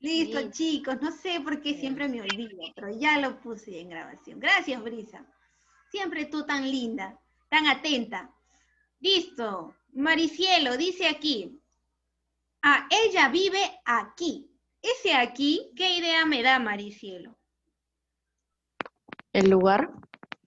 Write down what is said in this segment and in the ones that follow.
Listo, Listo. chicos, no sé por qué siempre me olvido, pero ya lo puse en grabación. Gracias, Brisa. Siempre tú tan linda, tan atenta. Listo. Maricielo dice aquí. Ah, ella vive aquí. Ese aquí, ¿qué idea me da, Maricielo? El lugar.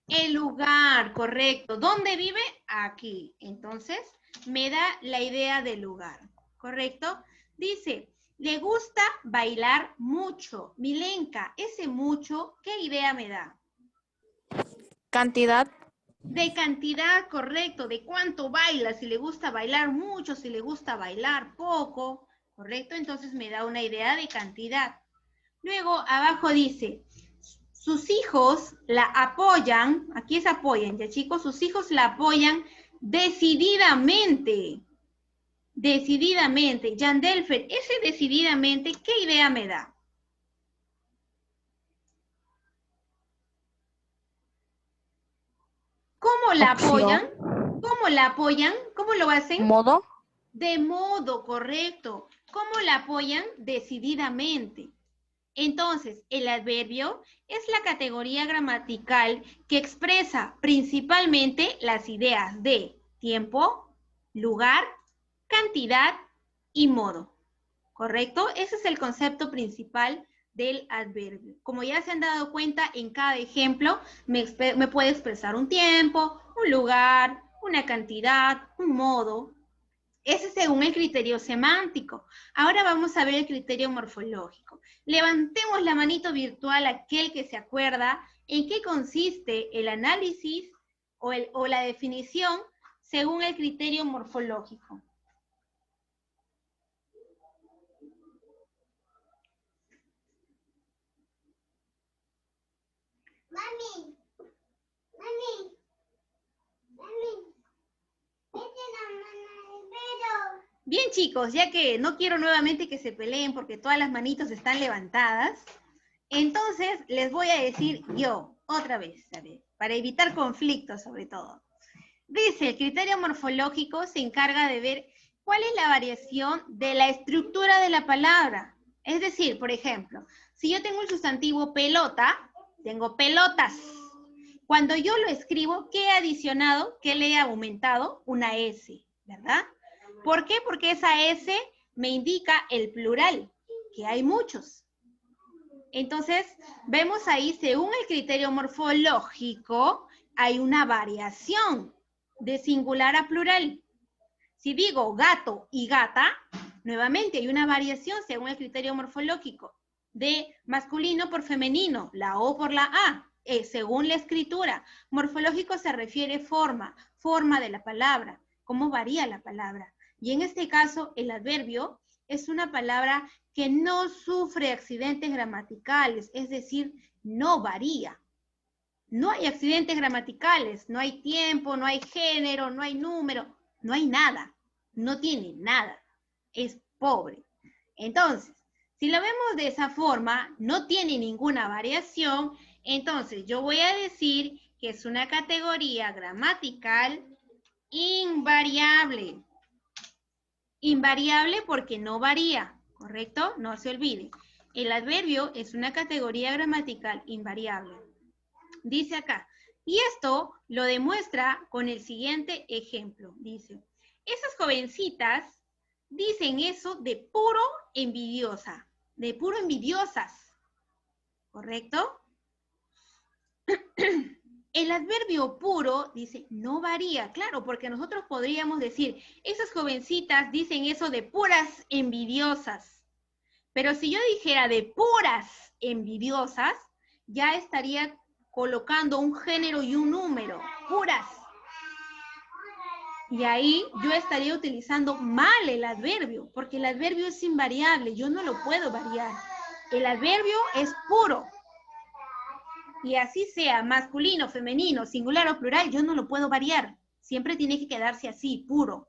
El lugar, correcto. ¿Dónde vive? Aquí. Entonces, me da la idea del lugar, ¿correcto? Dice, le gusta bailar mucho. Milenka, ese mucho, ¿qué idea me da? Cantidad. De cantidad, correcto, de cuánto baila, si le gusta bailar mucho, si le gusta bailar poco, correcto, entonces me da una idea de cantidad. Luego abajo dice, sus hijos la apoyan, aquí es apoyan, ya chicos, sus hijos la apoyan decididamente, decididamente. Yandelfer, ese decididamente, ¿qué idea me da? ¿Cómo la apoyan? Opción. ¿Cómo la apoyan? ¿Cómo lo hacen? Modo. De modo correcto. ¿Cómo la apoyan? Decididamente. Entonces, el adverbio es la categoría gramatical que expresa principalmente las ideas de tiempo, lugar, cantidad y modo. ¿Correcto? Ese es el concepto principal del adverbio. Como ya se han dado cuenta, en cada ejemplo me puede expresar un tiempo, un lugar, una cantidad, un modo. Ese es según el criterio semántico. Ahora vamos a ver el criterio morfológico. Levantemos la manito virtual aquel que se acuerda en qué consiste el análisis o la definición según el criterio morfológico. Mami, mami, mami. Bien, chicos, ya que no quiero nuevamente que se peleen porque todas las manitos están levantadas, entonces les voy a decir yo, otra vez, ¿sabes? Para evitar conflictos sobre todo. Dice, el criterio morfológico se encarga de ver cuál es la variación de la estructura de la palabra. Es decir, por ejemplo, si yo tengo el sustantivo pelota, tengo pelotas. Cuando yo lo escribo, ¿qué he adicionado? ¿Qué le he aumentado? Una S, ¿verdad? ¿Por qué? Porque esa S me indica el plural, que hay muchos. Entonces, vemos ahí, según el criterio morfológico, hay una variación de singular a plural. Si digo gato y gata, nuevamente hay una variación según el criterio morfológico de masculino por femenino, la O por la A, según la escritura. Morfológico se refiere forma de la palabra, cómo varía la palabra. Y en este caso, el adverbio es una palabra que no sufre accidentes gramaticales, es decir, no varía. No hay accidentes gramaticales, no hay tiempo, no hay género, no hay número, no hay nada. No tiene nada. Es pobre. Entonces, si lo vemos de esa forma, no tiene ninguna variación, entonces yo voy a decir que es una categoría gramatical invariable. Invariable porque no varía, ¿correcto? No se olvide. El adverbio es una categoría gramatical invariable. Dice acá, y esto lo demuestra con el siguiente ejemplo. Dice, esas jovencitas dicen eso de puro envidiosa, de puro envidiosas, ¿correcto? El adverbio puro dice no varía, claro, porque nosotros podríamos decir, esas jovencitas dicen eso de puras envidiosas. Pero si yo dijera de puras envidiosas, ya estaría colocando un género y un número, puras. Y ahí yo estaría utilizando mal el adverbio, porque el adverbio es invariable, yo no lo puedo variar. El adverbio es puro. Y así sea masculino, femenino, singular o plural, yo no lo puedo variar. Siempre tiene que quedarse así, puro.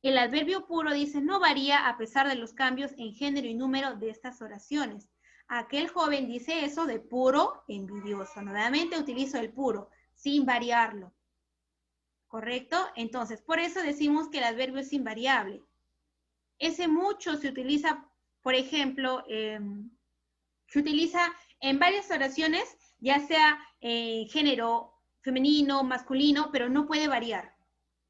El adverbio puro dice no varía a pesar de los cambios en género y número de estas oraciones. Aquel joven dice eso de puro envidioso. Nuevamente utilizo el puro, sin variarlo. ¿Correcto? Entonces, por eso decimos que el adverbio es invariable. Ese mucho se utiliza por ejemplo, se utiliza en varias oraciones, ya sea género femenino, masculino, pero no puede variar.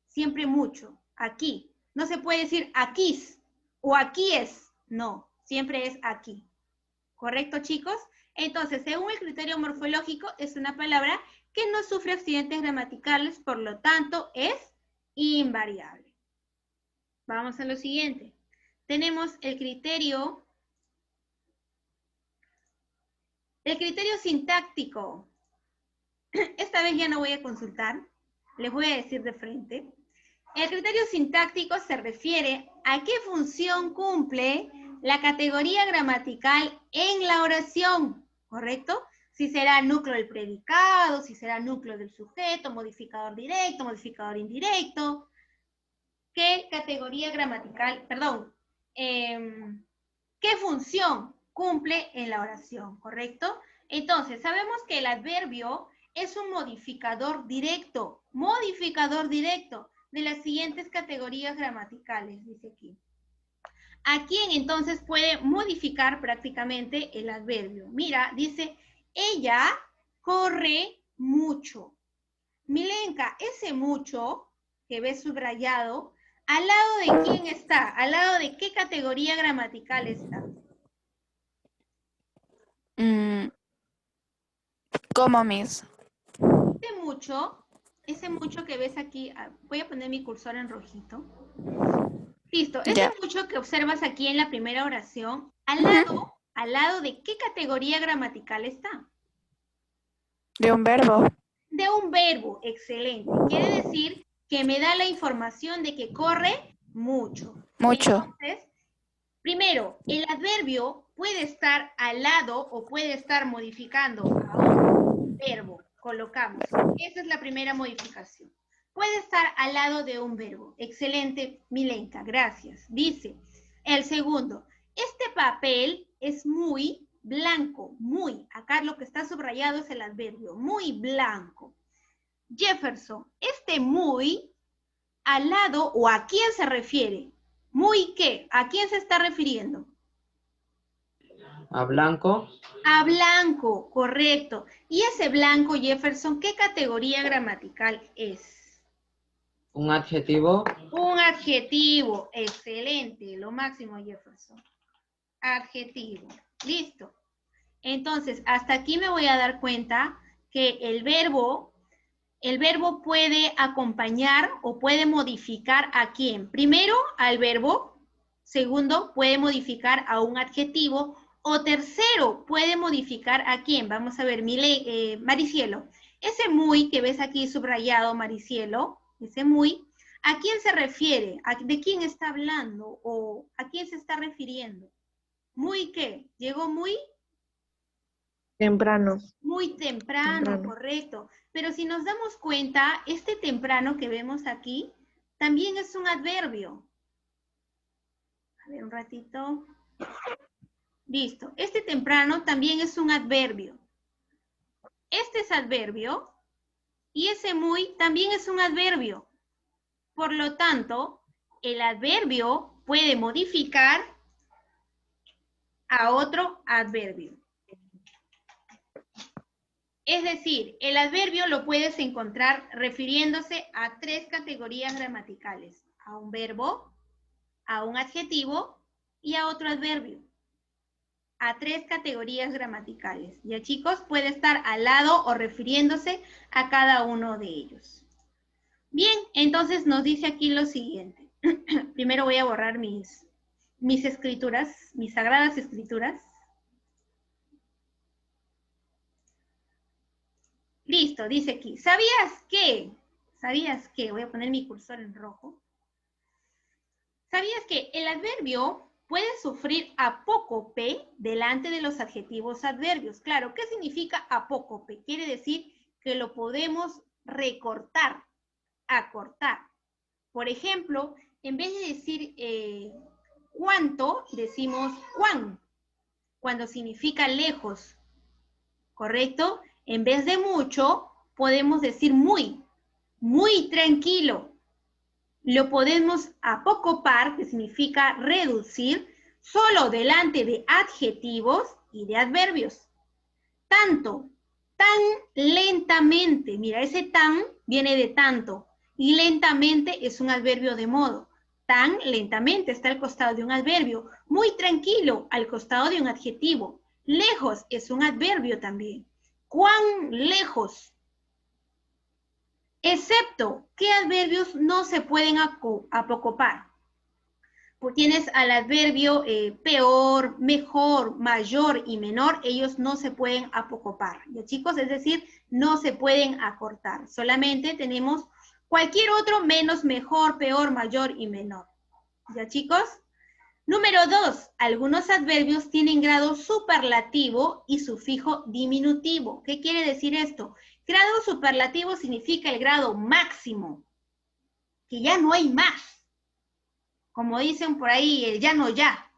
Siempre mucho. Aquí. No se puede decir aquís o aquí es. No, siempre es aquí. ¿Correcto, chicos? Entonces, según el criterio morfológico, es una palabra que no sufre accidentes gramaticales, por lo tanto, es invariable. Vamos a lo siguiente. Tenemos el criterio sintáctico. Esta vez ya no voy a consultar, les voy a decir de frente. El criterio sintáctico se refiere a qué función cumple la categoría gramatical en la oración, ¿correcto? Si será núcleo del predicado, si será núcleo del sujeto, modificador directo, modificador indirecto. ¿Qué categoría gramatical, perdón, qué función cumple en la oración, ¿correcto? Entonces, sabemos que el adverbio es un modificador directo de las siguientes categorías gramaticales, dice aquí. ¿A quién entonces puede modificar prácticamente el adverbio? Mira, dice, ella corre mucho. Milenka, ese mucho que ves subrayado, ¿al lado de quién está? ¿Al lado de qué categoría gramatical está? ¿Cómo, Miss? Ese mucho que ves aquí, voy a poner mi cursor en rojito. Listo, ese Ya. mucho que observas aquí en la primera oración, ¿al lado de qué categoría gramatical está? De un verbo. De un verbo, excelente. Quiere decir que me da la información de que corre mucho. Mucho. Entonces, primero, el adverbio puede estar al lado o puede estar modificando a un verbo. Colocamos. Esa es la primera modificación. Puede estar al lado de un verbo. Excelente, Milenka, gracias. Dice, el segundo, este papel es muy blanco, muy. Acá lo que está subrayado es el adverbio, muy blanco. Jefferson, este muy, al lado o a quién se refiere. ¿Muy qué? ¿A quién se está refiriendo? A blanco. A blanco, correcto. ¿Y ese blanco, Jefferson, qué categoría gramatical es? Un adjetivo. Un adjetivo. Excelente. Lo máximo, Jefferson. Adjetivo. Listo. Entonces, hasta aquí me voy a dar cuenta que el verbo puede acompañar o puede modificar a quién. Primero, al verbo. Segundo, puede modificar a un adjetivo. O tercero, puede modificar a quién. Vamos a ver, Maricielo. Ese muy que ves aquí subrayado, Maricielo, ese muy, ¿a quién se refiere? ¿De quién está hablando? ¿O a quién se está refiriendo? ¿Muy qué? ¿Llegó muy? Temprano. Muy temprano, correcto. Pero si nos damos cuenta, este temprano que vemos aquí también es un adverbio. A ver, un ratito. Listo. Este temprano también es un adverbio. Este es adverbio y ese muy también es un adverbio. Por lo tanto, el adverbio puede modificar a otro adverbio. Es decir, el adverbio lo puedes encontrar refiriéndose a tres categorías gramaticales. A un verbo, a un adjetivo y a otro adverbio. A tres categorías gramaticales. Ya, chicos, puede estar al lado o refiriéndose a cada uno de ellos. Bien, entonces nos dice aquí lo siguiente. Primero voy a borrar mis escrituras, mis sagradas escrituras. Listo, dice aquí, ¿sabías qué? Voy a poner mi cursor en rojo. ¿Sabías que el adverbio puede sufrir apócope delante de los adjetivos adverbios? Claro, ¿qué significa apócope? Quiere decir que lo podemos recortar, acortar. Por ejemplo, en vez de decir cuánto, decimos cuán, cuando significa lejos, ¿correcto? En vez de mucho, podemos decir muy tranquilo. Lo podemos apocopar, que significa reducir, solo delante de adjetivos y de adverbios. Tanto, tan lentamente, mira, ese tan viene de tanto, y lentamente es un adverbio de modo. Tan lentamente está al costado de un adverbio, muy tranquilo al costado de un adjetivo. Lejos es un adverbio también. ¿Cuán lejos? Excepto, ¿qué adverbios no se pueden apocopar? Pues tienes al adverbio peor, mejor, mayor y menor, ellos no se pueden apocopar, ¿ya chicos? Es decir, no se pueden acortar. Solamente tenemos cualquier otro menos mejor, peor, mayor y menor. ¿Ya chicos? Número 2, algunos adverbios tienen grado superlativo y sufijo diminutivo. ¿Qué quiere decir esto? Grado superlativo significa el grado máximo, que ya no hay más. Como dicen por ahí, el ya no ya,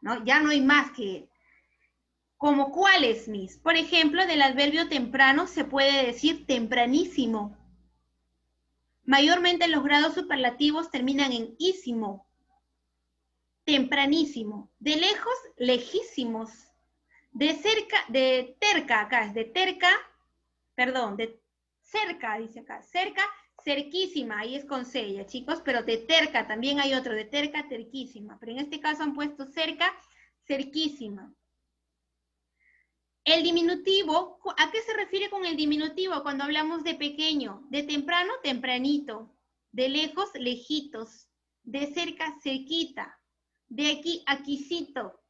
¿no? Ya no hay más que... ¿Como cuáles, mis? Por ejemplo, del adverbio temprano se puede decir tempranísimo. Mayormente los grados superlativos terminan en ísimo. Tempranísimo. De lejos, lejísimos. De cerca, de terca, acá es de terca, perdón, de cerca, dice acá, cerca, cerquísima, ahí es con C, ya chicos, pero de terca, también hay otro, de terca, terquísima, pero en este caso han puesto cerca, cerquísima. El diminutivo, ¿a qué se refiere con el diminutivo cuando hablamos de pequeño? De temprano, tempranito, de lejos, lejitos, de cerca, cerquita, de aquí, aquícito.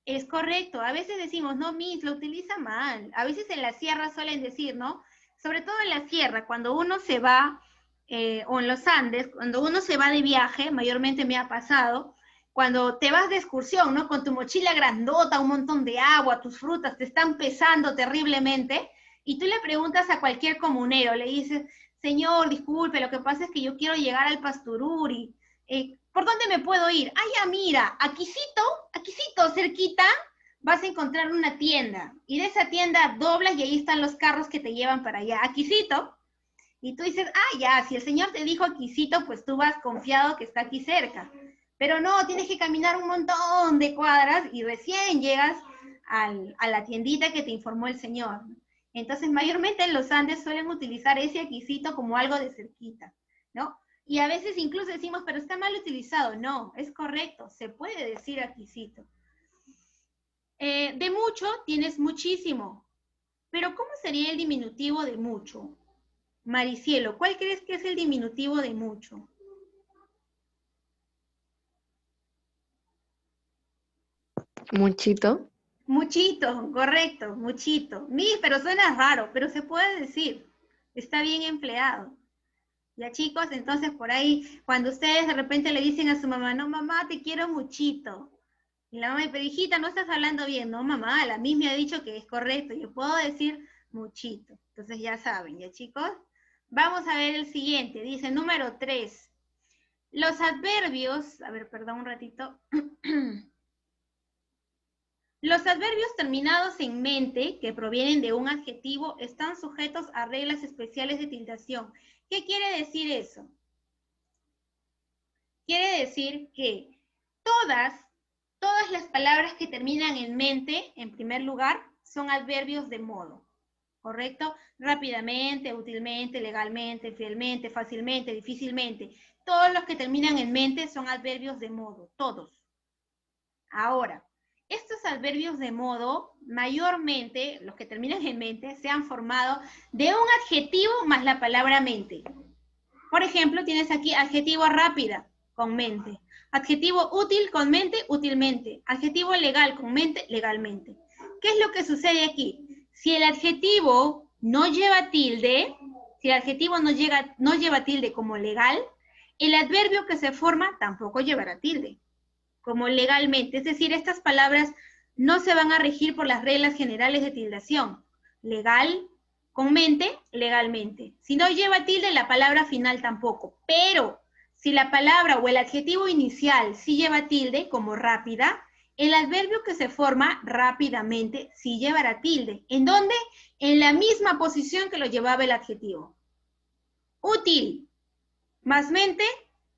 Es correcto, a veces decimos, no, Miss, lo utiliza mal. A veces en la sierra suelen decir, ¿no? Sobre todo en la sierra, cuando uno se va, o en los Andes, cuando uno se va de viaje, mayormente me ha pasado, cuando te vas de excursión, ¿no? Con tu mochila grandota, un montón de agua, tus frutas te están pesando terriblemente, y tú le preguntas a cualquier comunero, le dices, señor, disculpe, lo que pasa es que yo quiero llegar al Pastururi, ¿por dónde me puedo ir? Ah, ya, mira, aquícito, cerquita, vas a encontrar una tienda. Y de esa tienda doblas y ahí están los carros que te llevan para allá. Aquícito. Y tú dices, ah, ya, si el Señor te dijo aquícito, pues tú vas confiado que está aquí cerca. Pero no, tienes que caminar un montón de cuadras y recién llegas a la tiendita que te informó el Señor. Entonces, mayormente en los Andes suelen utilizar ese aquícito como algo de cerquita, ¿no? Y a veces incluso decimos, pero está mal utilizado. No, es correcto, se puede decir aquícito. De mucho tienes muchísimo. Pero ¿cómo sería el diminutivo de mucho? Maricielo, ¿cuál crees que es el diminutivo de mucho? Muchito. Muchito, correcto, muchito. Pero suena raro, pero se puede decir. Está bien empleado. Ya chicos, entonces por ahí, cuando ustedes de repente le dicen a su mamá, no mamá, te quiero muchito. Y la mamá dice, pero hijita, no estás hablando bien. No mamá, la misma me ha dicho que es correcto, yo puedo decir muchito. Entonces ya saben, ya chicos. Vamos a ver el siguiente, dice número 3. Los adverbios, a ver, perdón un ratito. Los adverbios terminados en mente, que provienen de un adjetivo, están sujetos a reglas especiales de tildación. ¿Qué quiere decir eso? Quiere decir que todas las palabras que terminan en mente, en primer lugar, son adverbios de modo, ¿correcto? Rápidamente, útilmente, legalmente, fielmente, fácilmente, difícilmente. Todos los que terminan en mente son adverbios de modo, todos. Ahora, estos adverbios de modo, mayormente, los que terminan en mente, se han formado de un adjetivo más la palabra mente. Por ejemplo, tienes aquí adjetivo rápida, con mente. Adjetivo útil, con mente, útilmente. Adjetivo legal, con mente, legalmente. ¿Qué es lo que sucede aquí? Si el adjetivo no lleva tilde, si el adjetivo no lleva tilde como legal, el adverbio que se forma tampoco llevará tilde, como legalmente. Es decir, estas palabras no se van a regir por las reglas generales de tildación. Legal, con mente, legalmente. Si no lleva tilde, la palabra final tampoco. Pero si la palabra o el adjetivo inicial sí lleva tilde, como rápida, el adverbio que se forma rápidamente sí llevará tilde. ¿En dónde? En la misma posición que lo llevaba el adjetivo. Útil, más mente,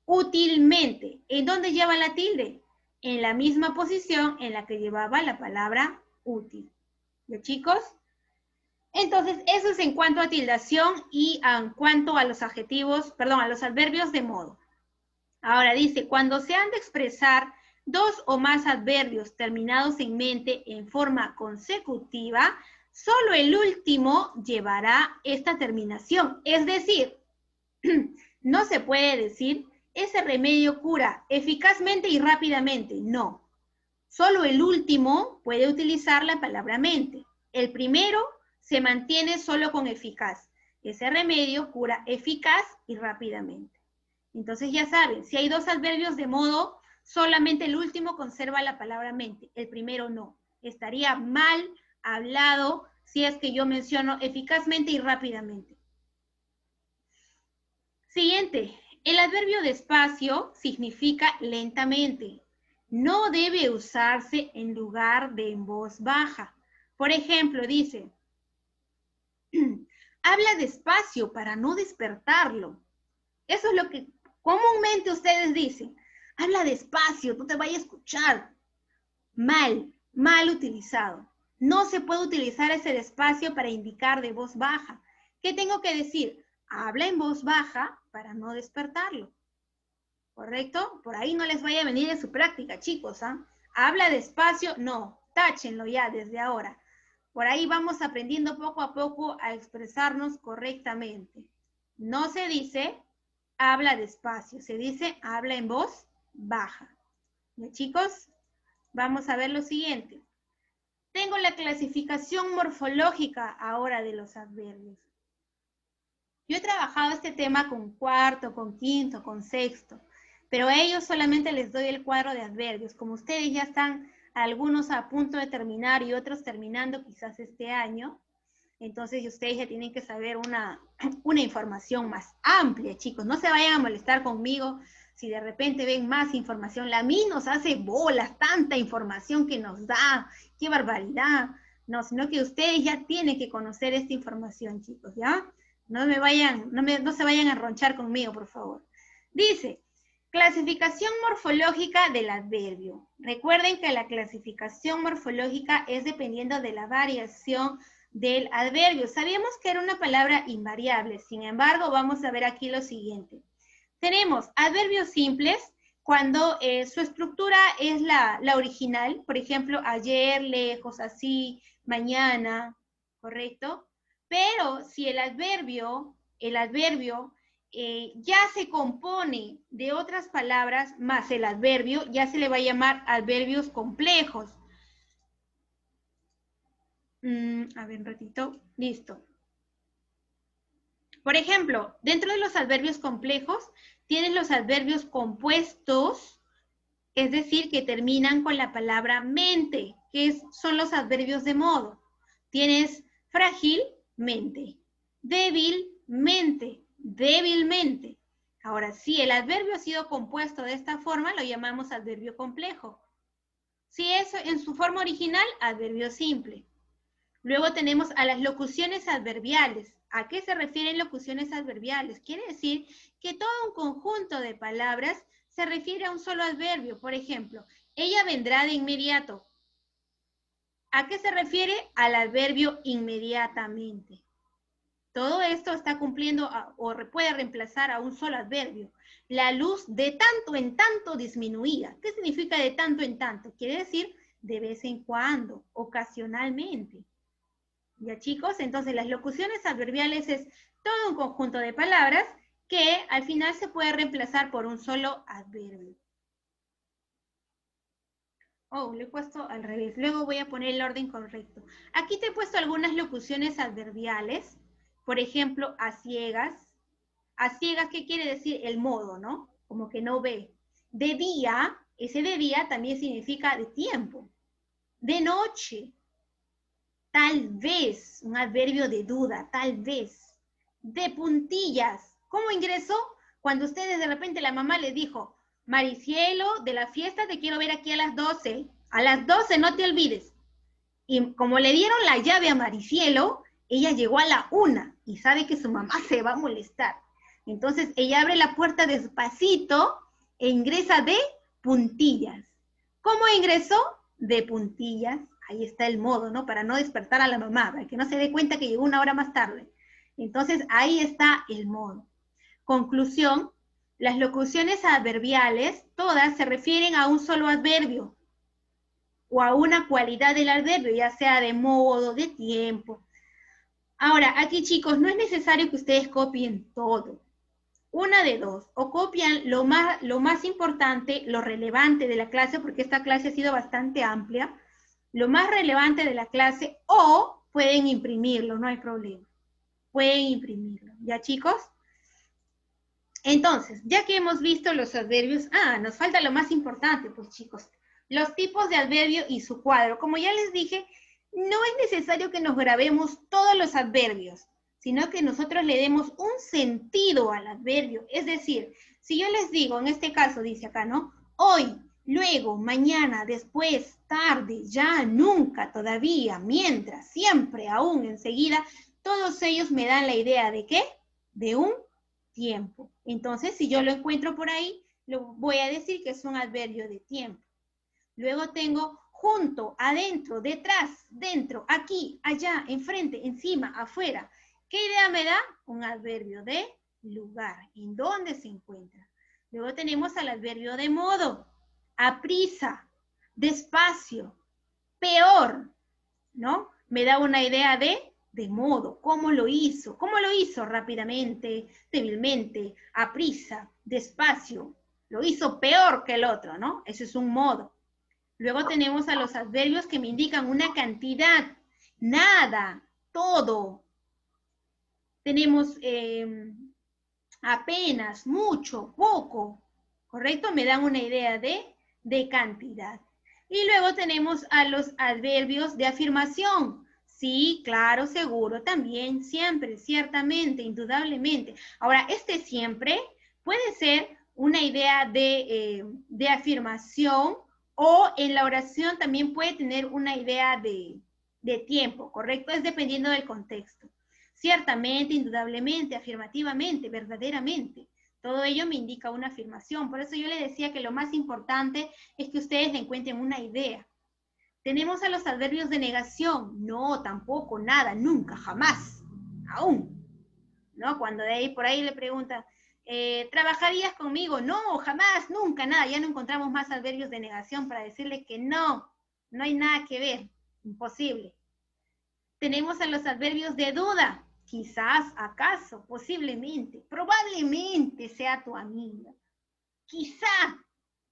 útilmente. ¿En dónde lleva la tilde? en la misma posición en la que llevaba la palabra útil. ¿Ya, chicos? Entonces, eso es en cuanto a tildación y en cuanto a los adjetivos, perdón, a los adverbios de modo. Ahora dice, cuando se han de expresar dos o más adverbios terminados en mente en forma consecutiva, solo el último llevará esta terminación. Es decir, no se puede decir, ese remedio cura eficazmente y rápidamente. No. Solo el último puede utilizar la palabra mente. El primero se mantiene solo con eficaz. Ese remedio cura eficaz y rápidamente. Entonces ya saben, si hay dos adverbios de modo, solamente el último conserva la palabra mente, el primero no. Estaría mal hablado si es que yo menciono eficazmente y rápidamente. Siguiente, el adverbio despacio significa lentamente. No debe usarse en lugar de en voz baja. Por ejemplo, dice, habla despacio para no despertarlo. Eso es lo que comúnmente ustedes dicen. Habla despacio, no te vaya a escuchar. Mal utilizado. No se puede utilizar ese despacio para indicar de voz baja. ¿Qué tengo que decir? Habla en voz baja para no despertarlo. ¿Correcto? Por ahí no les vaya a venir en su práctica, chicos. Habla despacio, no. Táchenlo ya desde ahora. Por ahí vamos aprendiendo poco a poco a expresarnos correctamente. No se dice habla despacio, se dice habla en voz baja. ¿Ya, chicos? Vamos a ver lo siguiente. Tengo la clasificación morfológica ahora de los adverbios. Yo he trabajado este tema con cuarto, con quinto, con sexto, pero a ellos solamente les doy el cuadro de adverbios. Como ustedes ya están algunos a punto de terminar y otros terminando quizás este año, entonces ustedes ya tienen que saber una información más amplia, chicos. No se vayan a molestar conmigo si de repente ven más información. La MI nos hace bolas, tanta información que nos da, qué barbaridad. No, sino que ustedes ya tienen que conocer esta información, chicos, ¿ya? No se vayan a ronchar conmigo, por favor. Dice, clasificación morfológica del adverbio. Recuerden que la clasificación morfológica es dependiendo de la variación del adverbio. Sabíamos que era una palabra invariable, sin embargo, vamos a ver aquí lo siguiente. Tenemos adverbios simples cuando su estructura es la original, por ejemplo, ayer, lejos, así, mañana, ¿correcto? Pero si el adverbio ya se compone de otras palabras más el adverbio, ya se le va a llamar adverbios complejos. A ver, un ratito. Listo. Por ejemplo, dentro de los adverbios complejos, tienes los adverbios compuestos, es decir, que terminan con la palabra mente, que son los adverbios de modo. Tienes frágilmente, débilmente, débilmente. Ahora, si el adverbio ha sido compuesto de esta forma, lo llamamos adverbio complejo. Si es en su forma original, adverbio simple. Luego tenemos a las locuciones adverbiales. ¿A qué se refieren locuciones adverbiales? Quiere decir que todo un conjunto de palabras se refiere a un solo adverbio. Por ejemplo, ella vendrá de inmediato. ¿A qué se refiere? Al adverbio inmediatamente. Todo esto está cumpliendo o puede reemplazar a un solo adverbio. La luz de tanto en tanto disminuía. ¿Qué significa de tanto en tanto? Quiere decir de vez en cuando, ocasionalmente. ¿Ya, chicos? Entonces las locuciones adverbiales es todo un conjunto de palabras que al final se puede reemplazar por un solo adverbio. Oh, lo he puesto al revés. Luego voy a poner el orden correcto. Aquí te he puesto algunas locuciones adverbiales. Por ejemplo, a ciegas. A ciegas, ¿qué quiere decir? El modo, ¿no? Como que no ve. De día, ese de día también significa de tiempo. De noche. Tal vez, un adverbio de duda, tal vez. De puntillas. ¿Cómo ingresó? Cuando ustedes de repente la mamá les dijo, Maricielo, de la fiesta te quiero ver aquí a las 12. A las 12 no te olvides. Y como le dieron la llave a Maricielo, ella llegó a la 1 y sabe que su mamá se va a molestar. Entonces ella abre la puerta despacito e ingresa de puntillas. ¿Cómo ingresó? De puntillas. Ahí está el modo, ¿no? Para no despertar a la mamá, para que no se dé cuenta que llegó una hora más tarde. Entonces, ahí está el modo. Conclusión, las locuciones adverbiales, todas se refieren a un solo adverbio o a una cualidad del adverbio, ya sea de modo, de tiempo. Ahora, aquí chicos, no es necesario que ustedes copien todo. Una de dos, o copian lo más importante, lo relevante de la clase, porque esta clase ha sido bastante amplia, lo más relevante de la clase, o pueden imprimirlo, no hay problema. Pueden imprimirlo, ¿ya chicos? Entonces, ya que hemos visto los adverbios, nos falta lo más importante, pues chicos, los tipos de adverbio y su cuadro. Como ya les dije, no es necesario que nos grabemos todos los adverbios, sino que nosotros le demos un sentido al adverbio. Es decir, si yo les digo, en este caso dice acá, ¿no? Hoy, luego, mañana, después, tarde, ya, nunca, todavía, mientras, siempre, aún, enseguida, todos ellos me dan la idea de ¿qué? De un tiempo. Entonces, si yo lo encuentro por ahí, lo voy a decir que es un adverbio de tiempo. Luego tengo junto, adentro, detrás, dentro, aquí, allá, enfrente, encima, afuera. ¿Qué idea me da? Un adverbio de lugar, en dónde se encuentra. Luego tenemos al adverbio de modo, aprisa, despacio, peor, ¿no? Me da una idea de modo, cómo lo hizo rápidamente, débilmente, aprisa, despacio, lo hizo peor que el otro, ¿no? Ese es un modo. Luego tenemos a los adverbios que me indican una cantidad, nada, todo. Tenemos apenas, mucho, poco, ¿correcto? Me dan una idea de cantidad. Y luego tenemos a los adverbios de afirmación. Sí, claro, seguro, también, siempre, ciertamente, indudablemente. Ahora, este siempre puede ser una idea de afirmación o en la oración también puede tener una idea de tiempo, ¿correcto? Es dependiendo del contexto. Ciertamente, indudablemente, afirmativamente, verdaderamente. Todo ello me indica una afirmación. Por eso yo le decía que lo más importante es que ustedes encuentren una idea. Tenemos a los adverbios de negación. No, tampoco, nada, nunca, jamás, aún. ¿No? Cuando de ahí por ahí le preguntan, ¿trabajarías conmigo? No, jamás, nunca, nada. Ya no encontramos más adverbios de negación para decirle que no hay nada que ver, imposible. Tenemos a los adverbios de duda. Quizás, acaso, posiblemente, probablemente sea tu amiga. Quizá,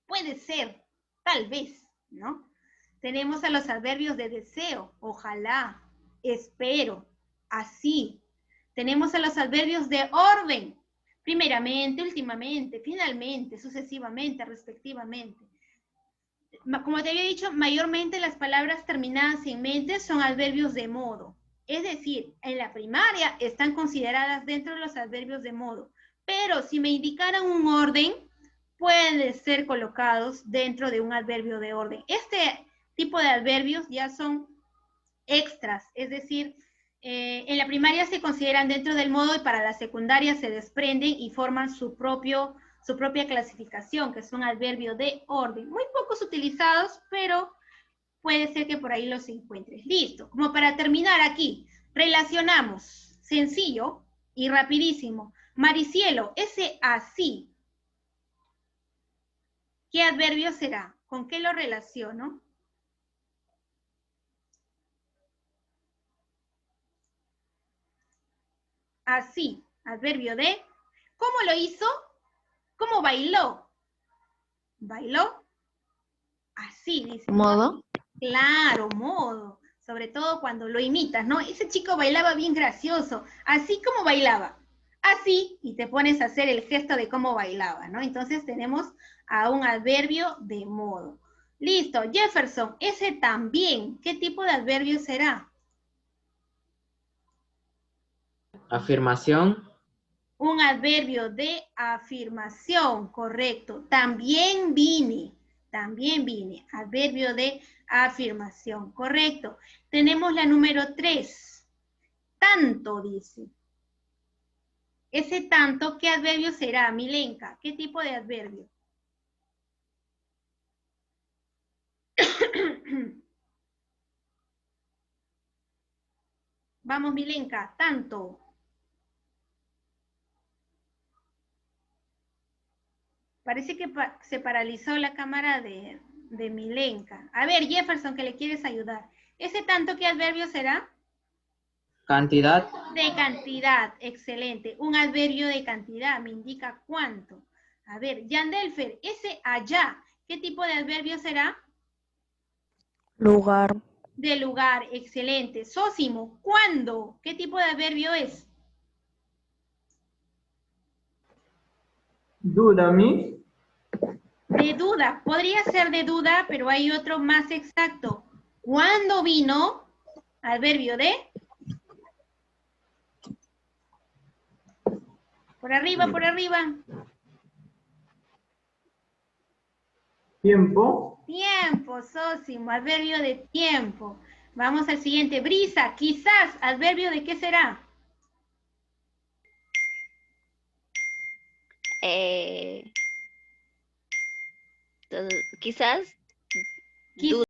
puede ser, tal vez, ¿no? Tenemos a los adverbios de deseo, ojalá, espero, así. Tenemos a los adverbios de orden, primeramente, últimamente, finalmente, sucesivamente, respectivamente. Como te había dicho, mayormente las palabras terminadas en mente son adverbios de modo. Es decir, en la primaria están consideradas dentro de los adverbios de modo. Pero si me indicaran un orden, pueden ser colocados dentro de un adverbio de orden. Este tipo de adverbios ya son extras, es decir, en la primaria se consideran dentro del modo y para la secundaria se desprenden y forman su propia clasificación, que es un adverbio de orden. Muy pocos utilizados, pero puede ser que por ahí los encuentres. Listo, como para terminar aquí, relacionamos, sencillo y rapidísimo. Maricielo, ese así, ¿qué adverbio será? ¿Con qué lo relaciono? Así, adverbio de, ¿cómo lo hizo? ¿Cómo bailó? ¿Bailó? Así, dice. Modo. Claro, modo. Sobre todo cuando lo imitas, ¿no? Ese chico bailaba bien gracioso. Así como bailaba. Así, y te pones a hacer el gesto de cómo bailaba, ¿no? Entonces tenemos a un adverbio de modo. Listo, Jefferson, ese también. ¿Qué tipo de adverbio será? Afirmación. Un adverbio de afirmación, correcto. También vine, adverbio de afirmación, correcto. Tenemos la número 3, tanto dice. Ese tanto, ¿qué adverbio será, Milenka? ¿Qué tipo de adverbio? Vamos, Milenka, tanto. Parece que se paralizó la cámara de Milenka. A ver, Jefferson, que le quieres ayudar. ¿Ese tanto qué adverbio será? Cantidad. De cantidad, excelente. Un adverbio de cantidad me indica cuánto. A ver, Yandelfer, ese allá, ¿qué tipo de adverbio será? Lugar. De lugar, excelente. Sósimo, ¿cuándo? ¿Qué tipo de adverbio es? Duda, Miss. De duda, podría ser de duda, pero hay otro más exacto. ¿Cuándo vino? Adverbio de... Por arriba, por arriba. Tiempo. Tiempo, Sósimo, adverbio de tiempo. Vamos al siguiente. Brisa, quizás, adverbio de qué será? Quizás Quizás